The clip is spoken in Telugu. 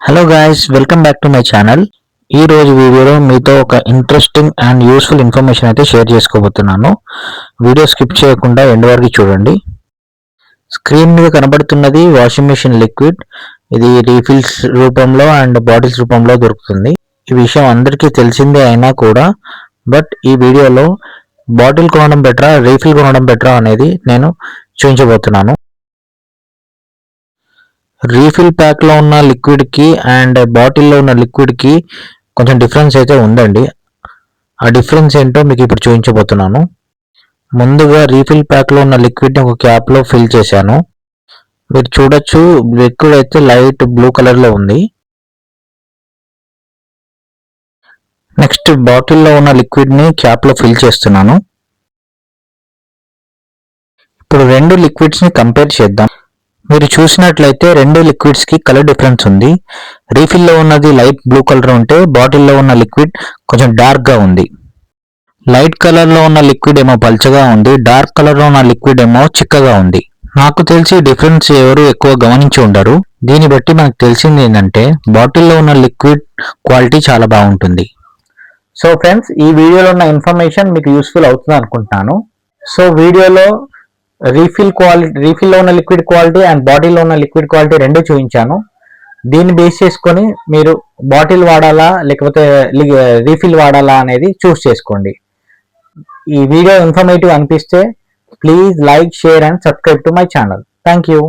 Hello guys, welcome back to my channel. ఈ రోజు వీడియోలో మీతో ఒక ఇంట్రెస్టింగ్ అండ్ యూస్ఫుల్ ఇన్ఫర్మేషన్ అయితే షేర్ చేసుకోబోతున్నాను. వీడియో స్కిప్ చేయకుండా ఎండ్ వరకు చూడండి. స్క్రీన్ మీద కనబడుతున్నది వాషింగ్ మెషిన్ లిక్విడ్. ఇది రీఫిల్స్ రూపంలో అండ్ బాటిల్స్ రూపంలో దొరుకుతుంది. ఈ విషయం అందరికీ తెలిసిందే అయినా కూడా బట్ ఈ వీడియోలో బాటిల్ కొనడం బెటరా, రీఫిల్ కొనడం బెటరా అనేది నేను చూపించబోతున్నాను. రీఫిల్ ప్యాక్లో ఉన్న లిక్విడ్కి అండ్ బాటిల్లో ఉన్న లిక్విడ్కి కొంచెం డిఫరెన్స్ అయితే ఉందండి. ఆ డిఫరెన్స్ ఏంటో మీకు ఇప్పుడు చూపించబోతున్నాను. ముందుగా రీఫిల్ ప్యాక్లో ఉన్న లిక్విడ్ని ఒక క్యాప్లో ఫిల్ చేశాను. మీరు చూడొచ్చు, లిక్విడ్ అయితే లైట్ బ్లూ కలర్లో ఉంది. నెక్స్ట్ బాటిల్లో ఉన్న లిక్విడ్ని క్యాప్లో ఫిల్ చేస్తున్నాను. ఇప్పుడు రెండు లిక్విడ్స్ని కంపేర్ చేద్దాం. మీరు చూసినట్లయితే రెండు లిక్విడ్స్కి కలర్ డిఫరెన్స్ ఉంది. రీఫిల్లో ఉన్నది లైట్ బ్లూ కలర్ ఉంటే బాటిల్లో ఉన్న లిక్విడ్ కొంచెం డార్క్గా ఉంది. లైట్ కలర్లో ఉన్న లిక్విడ్ ఏమో పల్చగా ఉంది, డార్క్ కలర్లో ఉన్న లిక్విడ్ ఏమో చిక్కగా ఉంది. నాకు తెలిసి డిఫరెన్స్ ఎవరు ఎక్కువ గమనించి ఉండరు. దీన్ని బట్టి మనకు తెలిసింది ఏంటంటే బాటిల్లో ఉన్న లిక్విడ్ క్వాలిటీ చాలా బాగుంటుంది. సో ఫ్రెండ్స్, ఈ వీడియోలో ఉన్న ఇన్ఫర్మేషన్ మీకు యూస్ఫుల్ అవుతుంది అనుకుంటున్నాను. సో వీడియోలో రీఫిల్లో ఉన్న లిక్విడ్ క్వాలిటీ అండ్ బాటిల్లో ఉన్న లిక్విడ్ క్వాలిటీ రెండు చూపించాను. దీన్ని బేస్ చేసుకొని మీరు బాటిల్ వాడాలా లేకపోతే రీఫిల్ వాడాలా అనేది చూస్ చేసుకోండి. ఈ వీడియో ఇన్ఫర్మేటివ్ అనిపిస్తే please like, share and subscribe to my channel. Thank you.